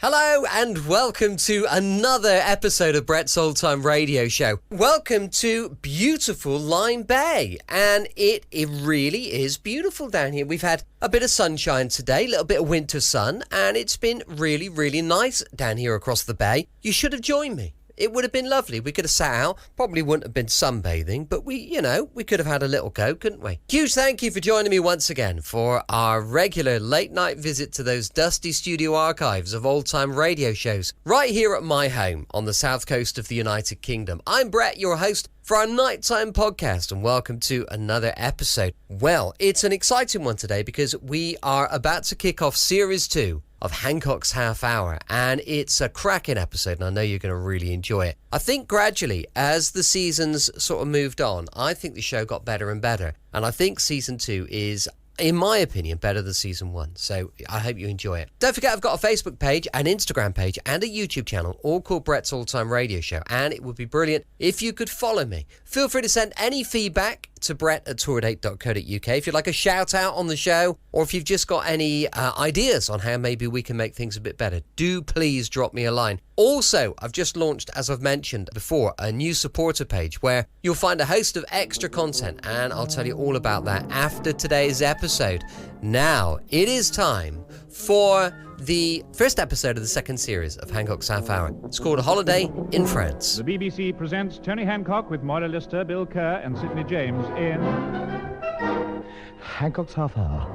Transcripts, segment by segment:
Hello and welcome to another episode of Brett's Old Time Radio Show. Welcome to beautiful Lyme Bay, and it really is beautiful down here. We've had a bit of sunshine today, a little bit of winter sun, and it's been really, really nice down here across the bay. You should have joined me. It would have been lovely. We could have sat out. Probably wouldn't have been sunbathing, but we could have had a little go, couldn't we? Huge thank you for joining me once again for our regular late night visit to those dusty studio archives of old time radio shows right here at my home on the south coast of the United Kingdom. I'm Brett, your host for our nighttime podcast, and welcome to another episode. Well, it's an exciting one today because we are about to kick off series 2 of Hancock's Half Hour, and it's a cracking episode, and I know you're going to really enjoy it. I think gradually, as the seasons sort of moved on, I think the show got better and better, and I think season 2 is, in my opinion, better than season 1, so I hope you enjoy it. Don't forget, I've got a Facebook page, an Instagram page, and a YouTube channel, all called Brett's Old Time Radio Show, and it would be brilliant if you could follow me. Feel free to send any feedback to brett@tourdate.co.uk if you'd like a shout out on the show, or if you've just got any ideas on how maybe we can make things a bit better, do please drop me a line. Also, I've just launched, as I've mentioned before, a new supporter page where you'll find a host of extra content, and I'll tell you all about that after today's episode. Now, it is time for the first episode of the second series of Hancock's Half Hour. It's called A Holiday in France. The BBC presents Tony Hancock with Moira Lister, Bill Kerr and Sidney James in Hancock's Half Hour.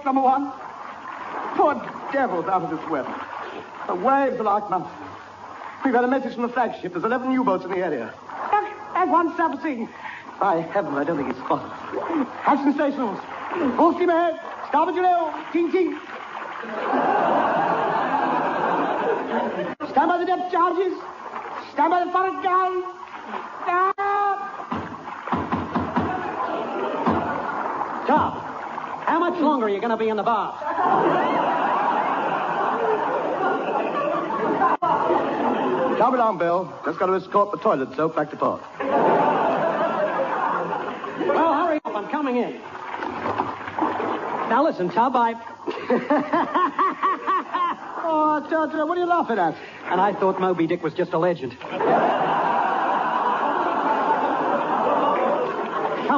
Number one. Poor devil's out of this weather. The waves are like monsters. We've had a message from the flagship. There's 11 U-boats in the area. And one submarine. By heaven, I don't think it's spotted. Action stations. Full steam ahead. Starboard below. Ting, ting. Stand by the depth charges. Stand by the forward guns. Stop. How much longer are you going to be in the bath? Come along, Bill. Just got to escort the toilet soap back to port. Well, hurry up. I'm coming in. Now, listen, Tub, Oh, Georgia, what are you laughing at? And I thought Moby Dick was just a legend. Come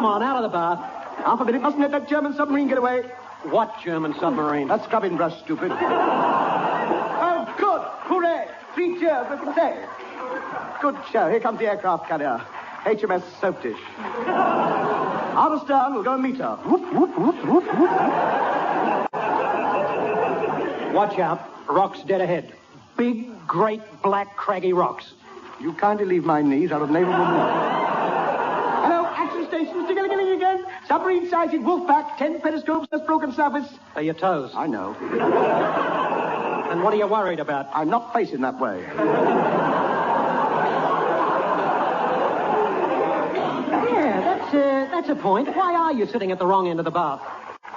on, out of the bath. Half a minute. Mustn't let that German submarine get away. What German submarine? That scrubbing brush, stupid. Oh, good. Hooray. 3 cheers, we can say. Good show. Here comes the aircraft carrier. HMS Soap Dish. Out of stern, we'll go and meet her. Whoop, whoop, whoop, whoop, whoop. Watch out. Rocks dead ahead. Big, great, black, craggy rocks. You kindly leave my knees out of naval women. Hello, action station. Stiggling again. Submarine sighted, Wolfpack, 10 periscopes, that's broken surface. Are your toes? I know. And what are you worried about? I'm not facing that way. Yeah, that's a point. Why are you sitting at the wrong end of the bath?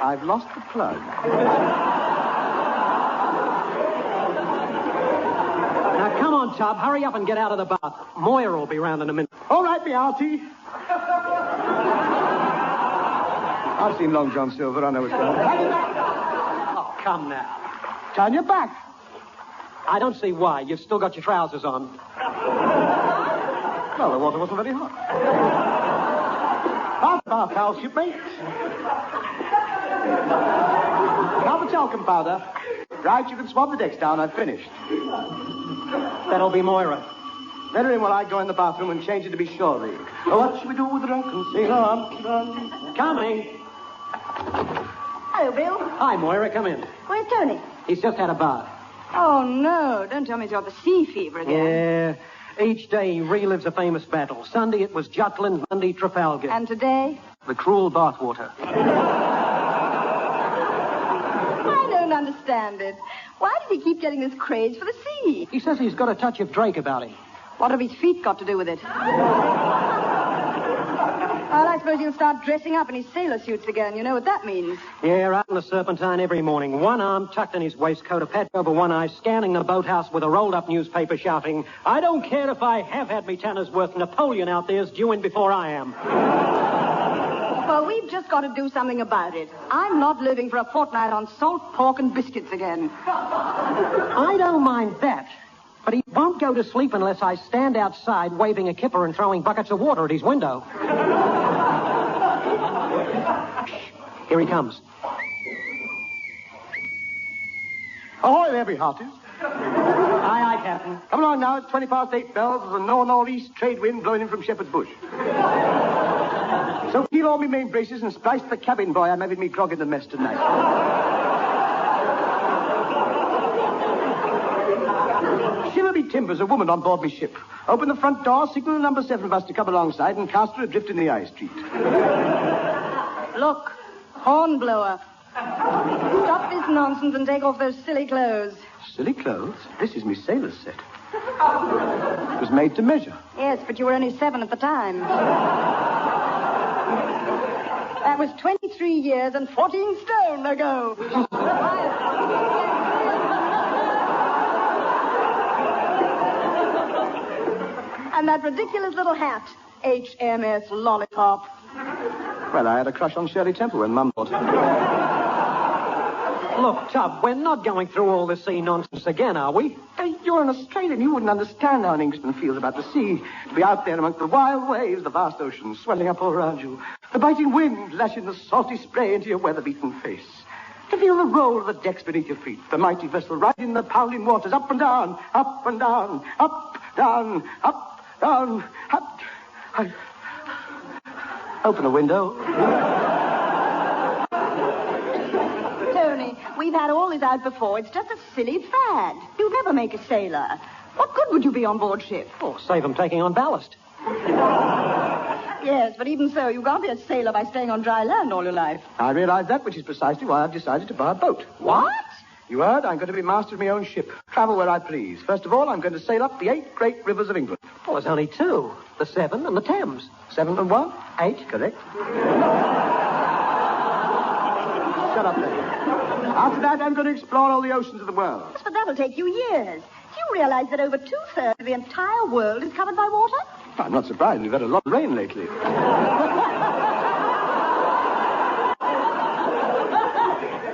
I've lost the plug. Now, come on, Tub. Hurry up and get out of the bath. Moira will be round in a minute. All right, me auntie. I've seen Long John Silver. I know it's going. Oh, come now. Turn your back. I don't see why. You've still got your trousers on. Well, the water wasn't very hot. Bath towel, shipmate. Now the talcum powder. Right, you can swab the decks down. I've finished. That'll be Moira. Let her in while I go in the bathroom and change it to be surely. What should we do with the drunken sailor? Coming. Hello, Bill. Hi, Moira. Come in. Where's Tony? He's just had a bath. Oh, no. Don't tell me he's got the sea fever again. Yeah. Each day he relives a famous battle. Sunday it was Jutland, Monday Trafalgar. And today? The cruel bathwater. I don't understand it. Why does he keep getting this craze for the sea? He says he's got a touch of Drake about him. What have his feet got to do with it? suppose he'll start dressing up in his sailor suits again. You know what that means. Yeah, out on the Serpentine every morning. One arm tucked in his waistcoat, a patch over one eye, scanning the boathouse with a rolled-up newspaper shouting, I don't care if I have had me Tanner's worth. Napoleon out there's due in before I am. Well, we've just got to do something about it. I'm not living for a fortnight on salt pork and biscuits again. I don't mind that. But he won't go to sleep unless I stand outside waving a kipper and throwing buckets of water at his window. Here he comes. Ahoy there, be hearties. Aye, Captain. Come along now, it's 8:20 bells. There's a north-northeast trade wind blowing in from Shepherd's Bush. So peel all me main braces and splice the cabin boy I'm having me grog in the mess tonight. Shiver me timbers, a woman on board me ship. Open the front door, signal the number 7 bus to come alongside and cast her adrift in the ice street. Look, hornblower. Stop this nonsense and take off those silly clothes. Silly clothes? This is me sailor's set. It was made to measure. Yes, but you were only 7 at the time. That was 23 years and 14 stone ago. And that ridiculous little hat, HMS Lollipop. Well, I had a crush on Shirley Temple when Mum bought it. Look, Tub, we're not going through all this sea nonsense again, are we? Hey, you're an Australian. You wouldn't understand how an Englishman feels about the sea. To be out there amongst the wild waves, the vast ocean swelling up all around you. The biting wind lashing the salty spray into your weather-beaten face. To feel the roll of the decks beneath your feet. The mighty vessel riding the pounding waters up and down, up and down, up, down, up, down, up. Open the window. Tony, we've had all this out before. It's just a silly fad. You'd never make a sailor. What good would you be on board ship? Oh, save him taking on ballast. Yes, but even so, you can't be a sailor by staying on dry land all your life. I realize that, which is precisely why I've decided to buy a boat. What? You heard? I'm going to be master of my own ship. Travel where I please. First of all, I'm going to sail up the 8 great rivers of England. Well, there's only 2. The Severn and the Thames. 7 and 1? 8. Correct. Shut up, then. After that, I'm going to explore all the oceans of the world. But that'll take you years. Do you realize that over 2/3 of the entire world is covered by water? I'm not surprised. We've had a lot of rain lately.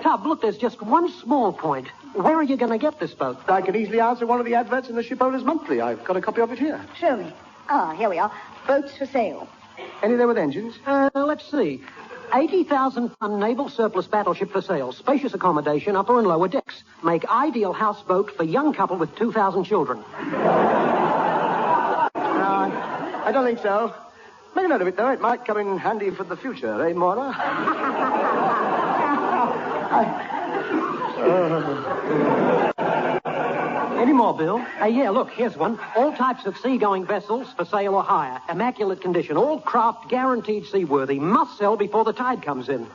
Tub, look, there's just one small point. Where are you going to get this boat? I can easily answer one of the adverts in the Shipowners Monthly. I've got a copy of it here. Show me. Ah, here we are. Boats for sale. Any there with engines? Let's see. 80,000-ton naval surplus battleship for sale. Spacious accommodation, upper and lower decks. Make ideal houseboat for young couple with 2,000 children. I don't think so. Make a note of it, though. It might come in handy for the future, eh, Maura? Any more, Bill? Yeah, look, here's one. All types of seagoing vessels for sale or hire. Immaculate condition. All craft guaranteed seaworthy. Must sell before the tide comes in.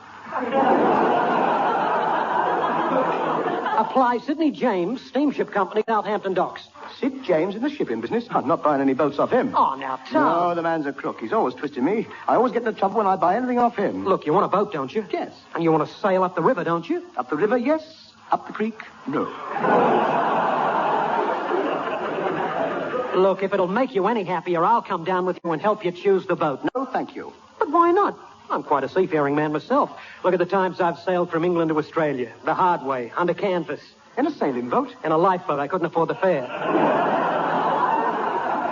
Apply Sidney James, Steamship Company, Southampton Docks. Sid James in the shipping business? I'm not buying any boats off him. Oh, now, Tom. No, the man's a crook. He's always twisting me. I always get into trouble when I buy anything off him. Look, you want a boat, don't you? Yes. And you want to sail up the river, don't you? Up the river, yes. Up the creek, no. Look, if it'll make you any happier, I'll come down with you and help you choose the boat. No, thank you. But why not? I'm quite a seafaring man myself. Look at the times I've sailed from England to Australia. The hard way, under canvas. In a sailing boat? In a lifeboat. I couldn't afford the fare.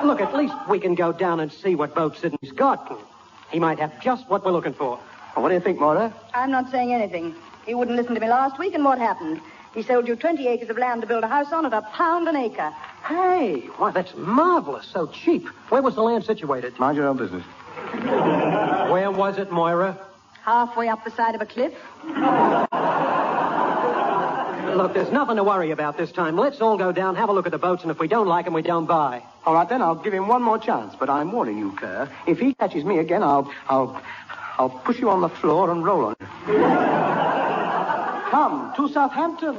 Look, at least we can go down and see what boat Sidney's got. He might have just what we're looking for. Well, what do you think, Maura? I'm not saying anything. He wouldn't listen to me last week, and what happened? He sold you 20 acres of land to build a house on at £1 an acre. Hey, why, that's marvelous. So cheap. Where was the land situated? Mind your own business. Where was it, Moira? Halfway up the side of a cliff. Look, there's nothing to worry about this time. Let's all go down, have a look at the boats, and if we don't like them, we don't buy. All right, then, I'll give him one more chance. But I'm warning you, Claire. If he catches me again, I'll push you on the floor and roll on you. Come to Southampton.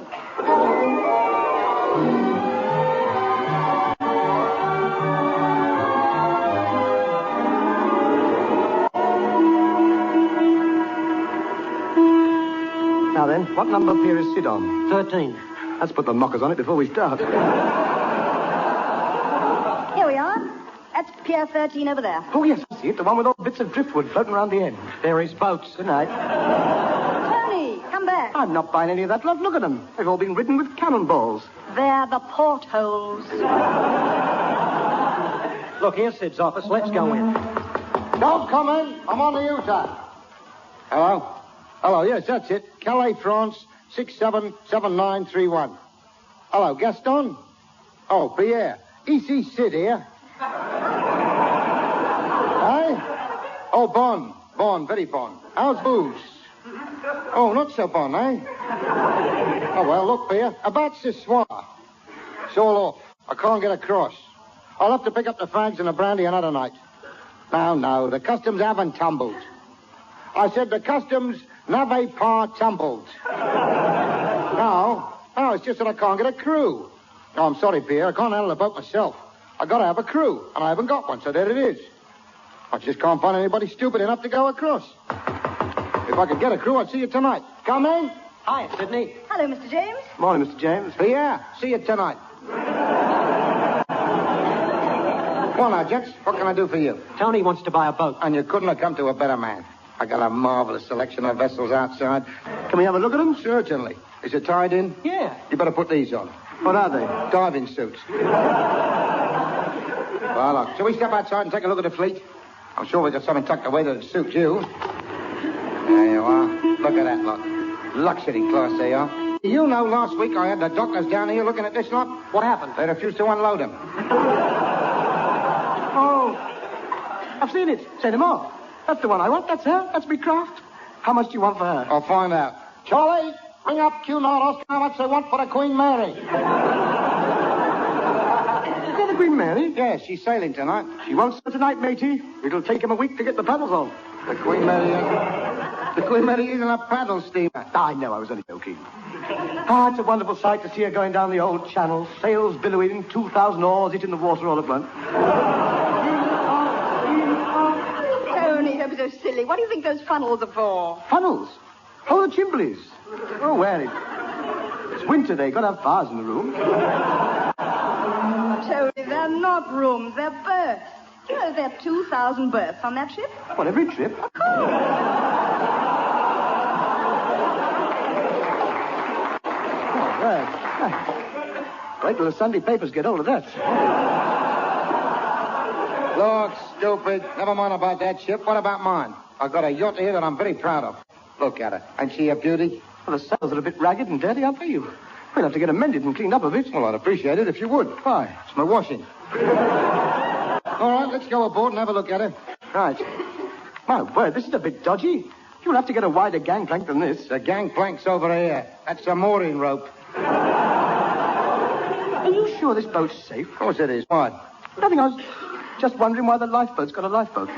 then. What number pier is Sid on? 13. Let's put the knockers on it before we start. Here we are. That's Pier 13 over there. Oh, yes, I see it. The one with all bits of driftwood floating around the end. They're his boats. Good night. Tony, come back. I'm not buying any of that lot. Look at them. They've all been ridden with cannonballs. They're the portholes. Look, here's Sid's office. Let's go in. Don't come in. I'm on the U-turn. Hello? Hello, yes, that's it. Calais, France, 677931. Hello, Gaston? Oh, Pierre. E.C. Sid here. Hey? Oh, Bon, very bon. How's booze? Oh, not so bon, eh? Oh, well, look, Pierre. About ce soir. It's all off. I can't get across. I'll have to pick up the fags and the brandy another night. No, the customs haven't tumbled. I said the customs n'avait pas tumbled. No, it's just that I can't get a crew. No, I'm sorry, Pierre. I can't handle the boat myself. I got to have a crew, and I haven't got one, so there it is. I just can't find anybody stupid enough to go across. If I could get a crew, I'd see you tonight. Come in. Hi, Sydney. Hello, Mr. James. Morning, Mr. James. Pierre, see you tonight. Well, now, gents, what can I do for you? Tony wants to buy a boat. And you couldn't have come to a better man. I got a marvelous selection of vessels outside. Can we have a look at them? Certainly. Is it tied in? Yeah. You better put these on. What are they? Diving suits. Well, look, shall we step outside and take a look at the fleet? I'm sure we've got something tucked away that'll suit you. There you are. Look at that lot. Luxury class they are. You know, last week I had the doctors down here looking at this lot. What happened? They refused to unload them. Oh, I've seen it. Say no more. That's the one I want. That's her. That's me craft. How much do you want for her? I'll find out. Charlie, bring up Q Naught Oscar how much they want for the Queen Mary. Is that the Queen Mary? Yeah, she's sailing tonight. She won't sail tonight, matey. It'll take him a week to get the paddles on. The Queen Mary isn't a paddle steamer. I know, I was only joking. Ah, it's a wonderful sight to see her going down the old channel. Sails billowing, 2,000 oars hitting the water all at once. Tony, don't be so silly. What do you think those funnels are for? Funnels? Oh, the chimblies. Oh, well, it's winter. They've got to have fires in the room. Tony, they're not rooms. They're berths. Do you know there are 2,000 berths on that ship? What, every trip? Of course. Right. Wait till the Sunday papers get hold of that. Look, stupid. Never mind about that ship. What about mine? I've got a yacht here that I'm very proud of. Look at her. Ain't she a beauty? Well, the sails are a bit ragged and dirty, aren't they? We'll have to get them mended and cleaned up a bit. Well, I'd appreciate it if you would. Why? It's my washing. All right, let's go aboard and have a look at her. Right. My word, this is a bit dodgy. You'll have to get a wider gangplank than this. The gangplank's over here. That's a mooring rope. Are you sure this boat's safe? Of course it is. What? Nothing. I was just wondering why the lifeboat's got a lifeboat.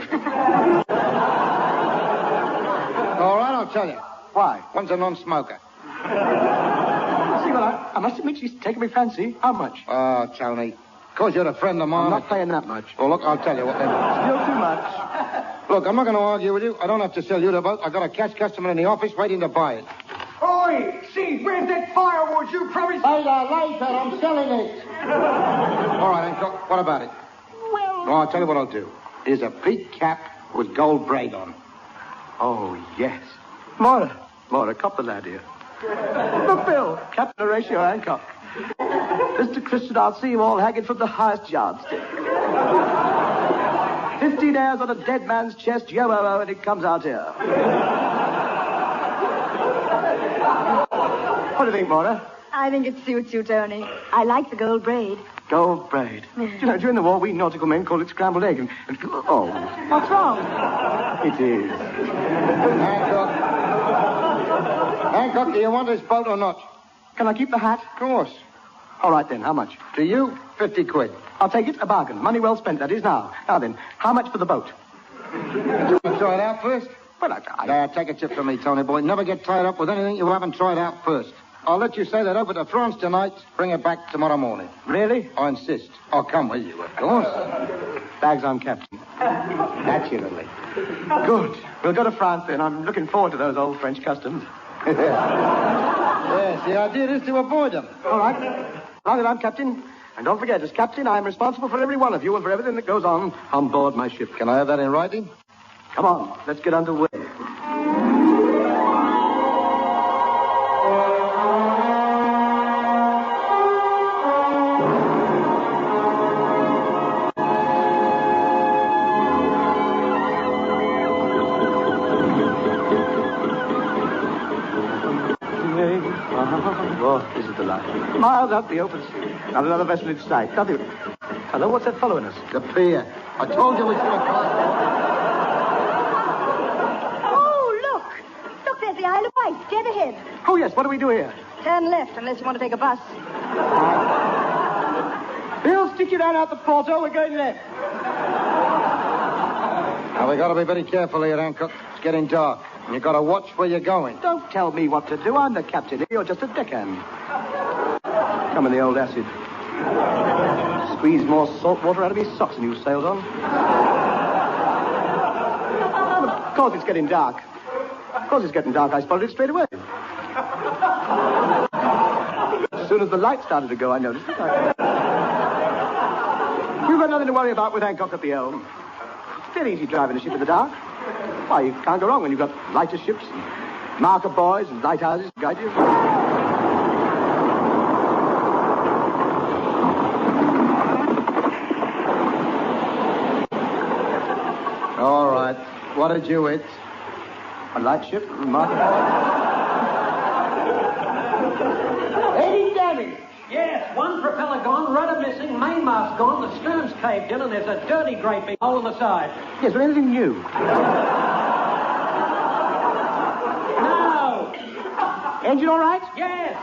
All right, I'll tell you. Why? One's a non-smoker. See, well, I must admit she's taken me fancy. How much? Oh, Tony. Because you're a friend of mine. I'm not paying that much. Well, look, I'll tell you what then. Still too much. Look, I'm not going to argue with you. I don't have to sell you the boat. I've got a cash customer in the office waiting to buy it. Oi, see, where's that firewood you promised? Later, I'm selling it. All right, Hancock, what about it? Well, I'll tell you what I'll do. Here's a big cap with gold braid on. Oh, yes. Moira, cop the lad here. Look, Bill, Captain Horatio Hancock. Mr. Christian, I'll see you all hanging from the highest yardstick. 15 airs on a dead man's chest, yo-oh-oh, and it comes out here. What do you think, Moira? I think it suits you, Tony. I like the gold braid. Gold braid. You know, during the war, we nautical men called it scrambled egg. And oh. What's wrong? It is. Hancock, do you want this boat or not? Can I keep the hat? Of course. All right, then. How much? To you, 50 quid. I'll take it. A bargain. Money well spent, that is now. Now then, how much for the boat? Do you want to try it out first? Well, Take a tip from me, Tony boy. Never get tied up with anything you haven't tried out first. I'll let you say that over to France tonight. Bring it back tomorrow morning. Really? I insist. I'll come with you, of course. Bags on, Captain. Naturally. Good. We'll go to France, then. I'm looking forward to those old French customs. Yes, the idea is to avoid them. All right. Now that I'm captain, and don't forget, as captain, I'm responsible for every one of you and for everything that goes on board my ship. Can I have that in writing? Come on, let's get underway. Oh, this is the life. Miles out the open sea. Not another vessel in sight. Nothing. Hello, what's that following us? The pier. I told you we should have climbed. Oh, look. Look, there's the Isle of Wight, dead ahead. Oh, yes, what do we do here? Turn left unless you want to take a bus. Bill, stick you down out the porto. We're going left. Now, we got to be very careful here, Hancock. It's getting dark. And you got to watch where you're going. Don't tell me what to do. I'm the captain. You're just a deckhand. Come in the old acid. Squeeze more salt water out of his socks than you sailed on. Well, of course it's getting dark. Of course it's getting dark. I spotted it straight away. As soon as the light started to go, I noticed it. We've got nothing to worry about with Hancock at the helm. It's very easy driving a ship in the dark. Why, you can't go wrong when you've got lighter ships and marker buoys and lighthouses to guide you. All right. What did you hit? A light ship and marker buoys. Any damage? Yes, one propeller gone, rudder missing, mainmast gone, the stern's caved in, and there's a dirty great big hole in the side. Yes, but anything new? No! Engine all right? Yes!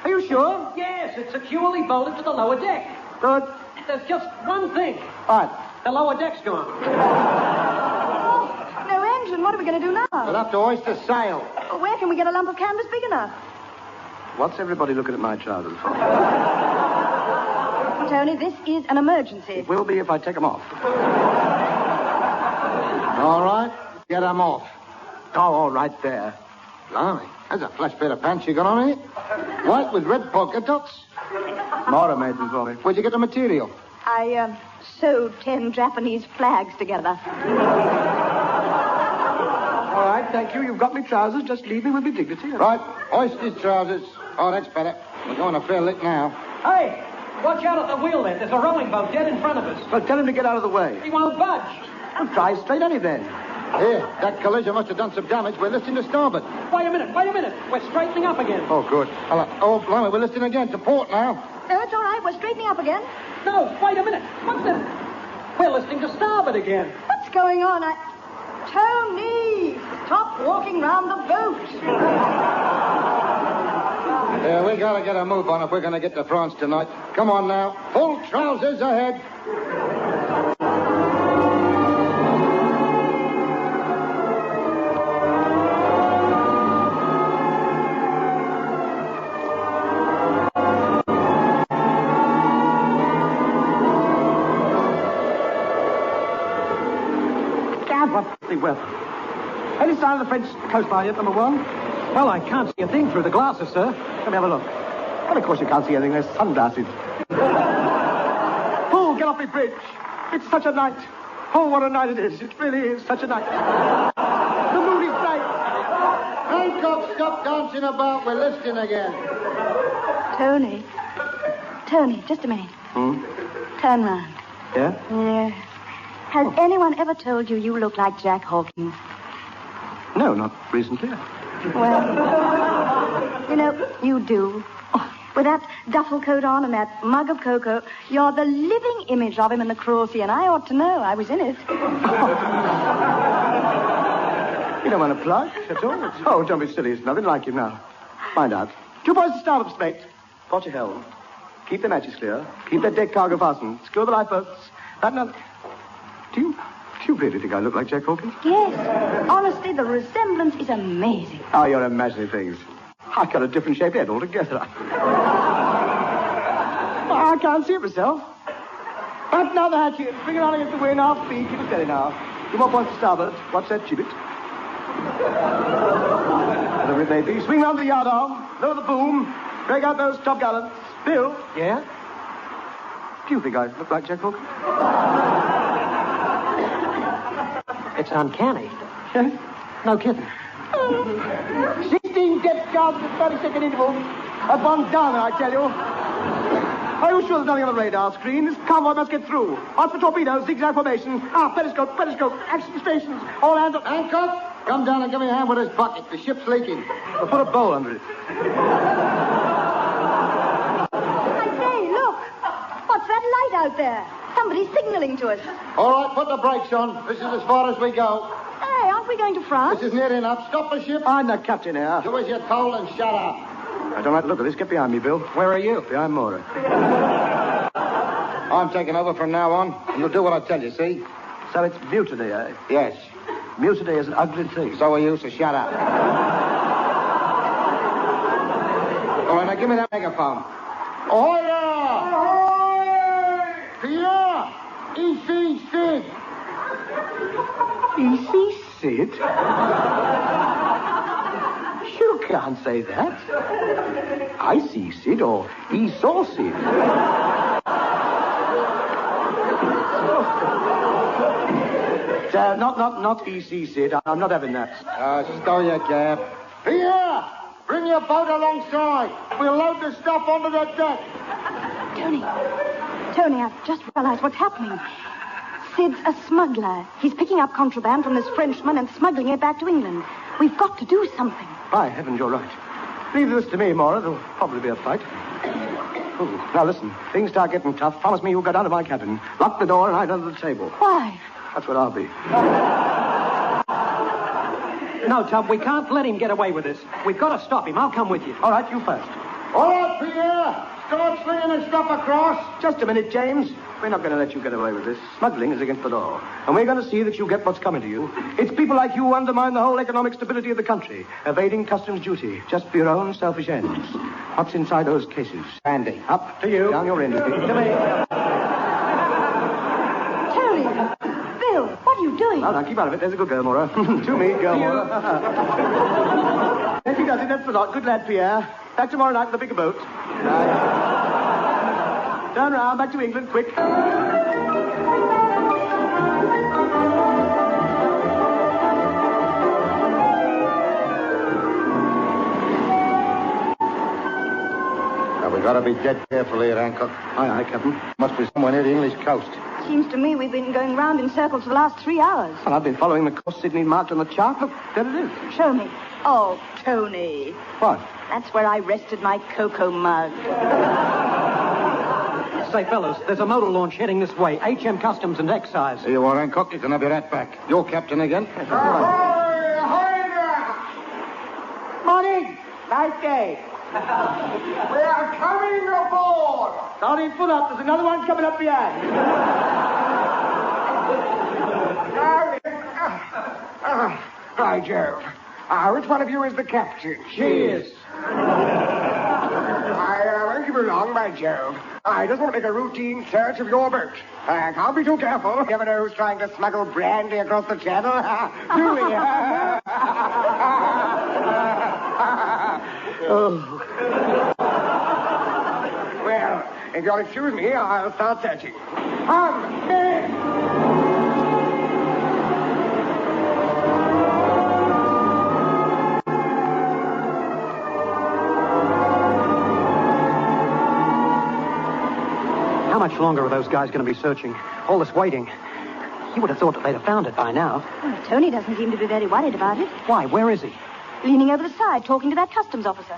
Are you sure? Yes, it's securely bolted to the lower deck. Good. There's just one thing. All right. The lower deck's gone. No engine. What are we going to do now? We'll have to hoist a sail. Well, where can we get a lump of canvas big enough? What's everybody looking at my trousers for? Tony, this is an emergency. It will be if I take them off. All right. Get them off. Oh, all right there. Blimey. That's a flash pair of pants you got on here. White with red polka dots. Mara made them for me. Where'd you get the material? I sewed 10 Japanese flags together. All right, thank you. You've got me trousers. Just leave me with me dignity. Right. Hoist his trousers. Oh, that's better. We're going a fair lick now. Hey, watch out at the wheel there. There's a rowing boat dead in front of us. Well, tell him to get out of the way. He won't budge. Well, drive straight on it then. Here, that collision must have done some damage. We're listing to starboard. Wait a minute. We're straightening up again. Oh, good. Oh, blimey, we're listing again to port now. No, it's all right. We're straightening up again. No, wait a minute. What's this? We're listening to starboard again. What's going on? Tony! Stop walking round the boat. Yeah, we gotta get a move on if we're gonna get to France tonight. Come on now. Full trousers ahead. Weather. Any sign of the French coastline yet, number one? Well, I can't see a thing through the glasses, sir. Let me have a look. Well, of course you can't see anything. There's sunglasses. Oh, get off the bridge. It's such a night. Oh, what a night it is. It really is such a night. The moon is bright. Hancock, stop dancing about. We're listing again. Tony, just a minute. Turn round. Yeah? Yeah. Has anyone ever told you you look like Jack Hawkins? No, not recently. Well, you know, you do. With that duffel coat on and that mug of cocoa, you're the living image of him in the cruel sea, and I ought to know. I was in it. You don't want to plug at all? Oh, don't be silly. It's nothing like him now. Find out. 2 boys to starboard, mate. Port your helm. Keep the matches clear. Keep that deck cargo fastened. Screw the lifeboats. That another... Do you really think I look like Jack Hawkins? Yes. Honestly, the resemblance is amazing. Oh, you're imagining things. I've got a different shaped head altogether. I can't see it myself. But now the hatchet. Bring it on against the wind. Off speed. Keep it steady now. 2 more points to starboard. Watch that gibbet. Whatever it may be. Swing round to the yardarm, lower the boom, break out those top gallants. Bill? Yeah? Do you think I look like Jack Hook? It's uncanny. No kidding. 16 depth guards at 30-second interval. That one's down, I tell you. Are you sure there's nothing on the radar screen? This convoy must get through. Watch for torpedoes, zigzag formation. Periscope, action stations. All hands up. Hancock, come down and give me a hand with this bucket. The ship's leaking. We'll put a bowl under it. I say, look. What's that light out there? Somebody's signaling to us. All right, put the brakes on. This is as far as we go. Hey, aren't we going to France? This is near enough. Stop the ship. I'm the captain here. Do as you're told and shut up. I don't like the look of this. Get behind me, Bill. Where are you? Behind Mora. I'm taking over from now on, and you'll do what I tell you, see? So it's mutiny, eh? Yes. Mutiny is an ugly thing. So are you, so shut up. All right, now give me that megaphone. Ahoy there! Ahoy! Pierre! E.C. Sid! E.C. Sid? You can't say that. I see Sid or he saw Sid. Not E.C. Sid. I'm not having that. Stow your cab. Pierre! Bring your boat alongside. We'll load the stuff onto the deck. Tony, I've just realized what's happening. Sid's a smuggler. He's picking up contraband from this Frenchman and smuggling it back to England. We've got to do something. By heavens, you're right. Leave this to me, Mora. There'll probably be a fight. Ooh, now listen, things start getting tough. Promise me you'll go down to my cabin. Lock the door and hide under the table. Why? That's what I'll be. No, Tub, we can't let him get away with this. We've got to stop him. I'll come with you. All right, you first. All right, Pierre. Start slinging the stuff across. Just a minute, James. We're not going to let you get away with this. Smuggling is against the law. And we're going to see that you get what's coming to you. It's people like you who undermine the whole economic stability of the country, evading customs duty, just for your own selfish ends. What's inside those cases? Andy. Up to you. Down your end. To me. Tony! Bill, what are you doing? Now, keep out of it. There's a good girl, Mora. To me, girl, Mora. There she does it. That's the lot. Good lad, Pierre. Back tomorrow night in the bigger boat. Turn round. Back to England, quick. Now, we gotta be dead careful here, Hancock. Aye, Captain. Must be somewhere near the English coast. Seems to me we've been going round in circles for the last 3 hours. Well, I've been following the course Sydney marked on the chart. Look, there it is. Show me. Oh, Tony. What? That's where I rested my cocoa mug. Say, fellas, there's a motor launch heading this way. HM Customs and Excise. Here you are, Hancock. You can have your hat back. You're captain again. Morning. Nice day. We are coming aboard. Starting full up. There's another one coming up behind. By Jove. Which one of you is the captain? She is. I won't keep you long, by Jove. I just want to make a routine search of your boat. I can't be too careful. You never know who's trying to smuggle brandy across the channel. Do we? Well, if you'll excuse me, I'll start searching. Come, men! How much longer are those guys going to be searching? All this waiting. You would have thought that they'd have found it by now. Well, Tony doesn't seem to be very worried about it. Why? Where is he? Leaning over the side, talking to that customs officer.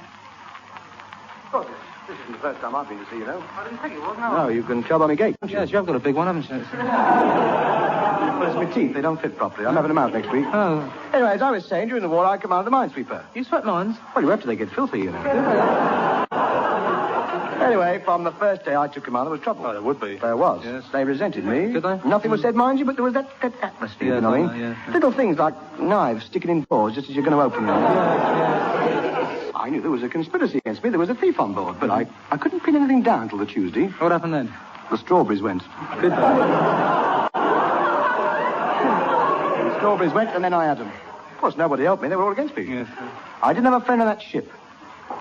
Oh, this isn't the first time I've been to see you, know. I didn't think it was, no. No, you can tell by my gait. Yes, you've got a big one, haven't you? Well, it's my teeth. They don't fit properly. I'm having them out next week. Oh. Anyway, as I was saying, during the war, I commanded the minesweeper. You swept mines? Well, you have to. They get filthy, you know. Anyway, from the first day I took command, there was trouble. Oh, there would be. There was. Yes. They resented me. Did they? Nothing was said, mind you, but there was that atmosphere, yes, you know what I mean? Yeah. Little things like knives sticking in doors just as you're going to open them. Yes. I knew there was a conspiracy against me. There was a thief on board, but I couldn't pin anything down till the Tuesday. What happened then? The strawberries went. The strawberries went, and then I had them. Of course, nobody helped me. They were all against me. Yes. I didn't have a friend on that ship.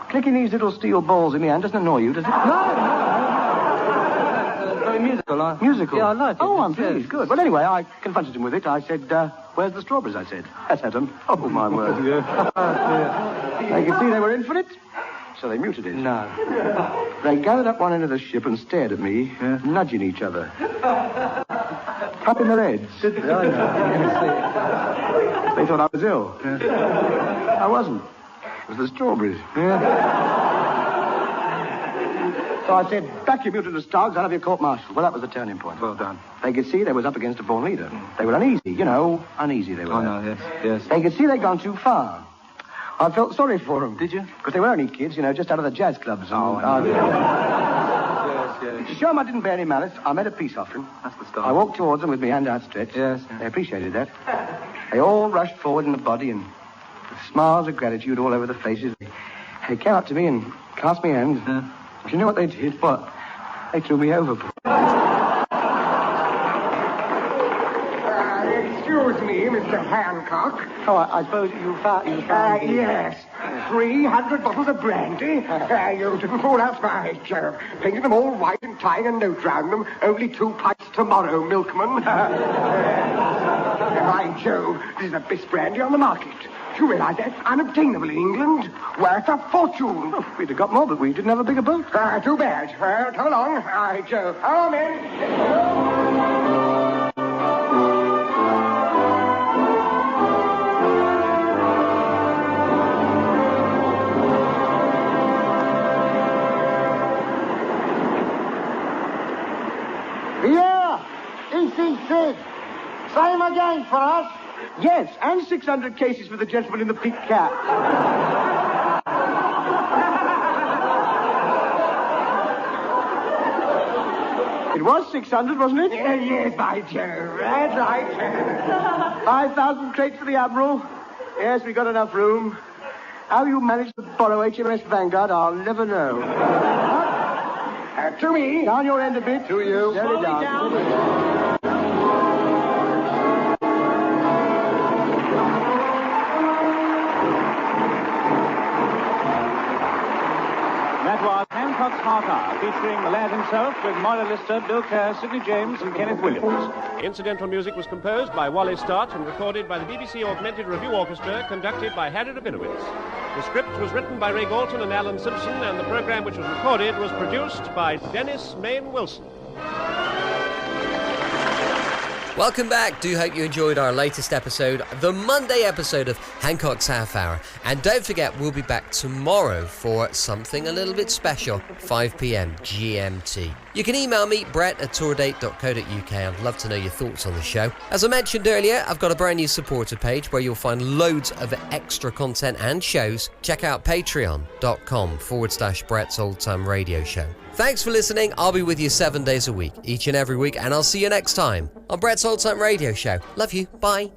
Clicking these little steel balls in my hand doesn't annoy you, does it? No. Very musical, Musical? Yeah, I like it. Oh, I'm pleased. Good. Well, anyway, I confronted him with it. I said, where's the strawberries, I said. That's Adam. Oh, my word. They could see they were in for it, so they muted it. No. They gathered up one end of the ship and stared at me, nudging each other. Tapping their heads. Did they? I know. They thought I was ill. I wasn't. It was the strawberries. So I said, back your mutinous dogs, I'll have your court-martial. Well, that was the turning point. Well done. They could see they was up against a born leader. They were uneasy, uneasy they were. Oh, no, yes. They could see they'd gone too far. I felt sorry for them. Did you? Because they were only kids, just out of the jazz clubs. Yes. To show them I didn't bear any malice, I made a peace offering. That's the start. I walked towards them with my hand outstretched. Yes. They appreciated that. They all rushed forward in a body and with smiles of gratitude all over their faces. They came up to me and clasped my hand. Yeah. Do you know what they did? What? They threw me over. Excuse me, Mr. Hancock. Oh, I suppose you found... Yes. 300 bottles of brandy. You didn't fall out by Joe. Painted them all white and tying a note round them. Only 2 pints tomorrow, milkman. By Jove, this is the best brandy on the market. Do you realize that's unobtainable in England? Worth a fortune. Oh, we'd have got more, but we didn't have a bigger boat. Too bad. Well, come along. By Jove. Oh, men. Yeah, EC6. Same again for us. Yes, and 600 cases for the gentleman in the pink cap. It was 600, wasn't it? Yes, by Jove. That's right. 5,000 crates for the Admiral. Yes, we got enough room. How you managed to borrow HMS Vanguard, I'll never know. To me. Down your end a bit. To you. Slowly down. That was Hancock's Half Hour, featuring the lad himself with Moira Lister, Bill Kerr, Sidney James, and Kenneth Williams. Incidental music was composed by Wally Stott and recorded by the BBC Augmented Review Orchestra, conducted by Harry Rabinowitz. The script was written by Ray Galton and Alan Simpson, and the program which was recorded was produced by Dennis Main Wilson. Welcome back. Do hope you enjoyed our latest episode, the Monday episode of Hancock's Half Hour. And don't forget, we'll be back tomorrow for something a little bit special, 5 p.m. GMT. You can email me, brett@tourdate.co.uk. I'd love to know your thoughts on the show. As I mentioned earlier, I've got a brand new supporter page where you'll find loads of extra content and shows. Check out patreon.com/Brett's Old Time Radio Show. Thanks for listening. I'll be with you 7 days a week, each and every week, and I'll see you next time on Brett's Old Time Radio Show. Love you. Bye.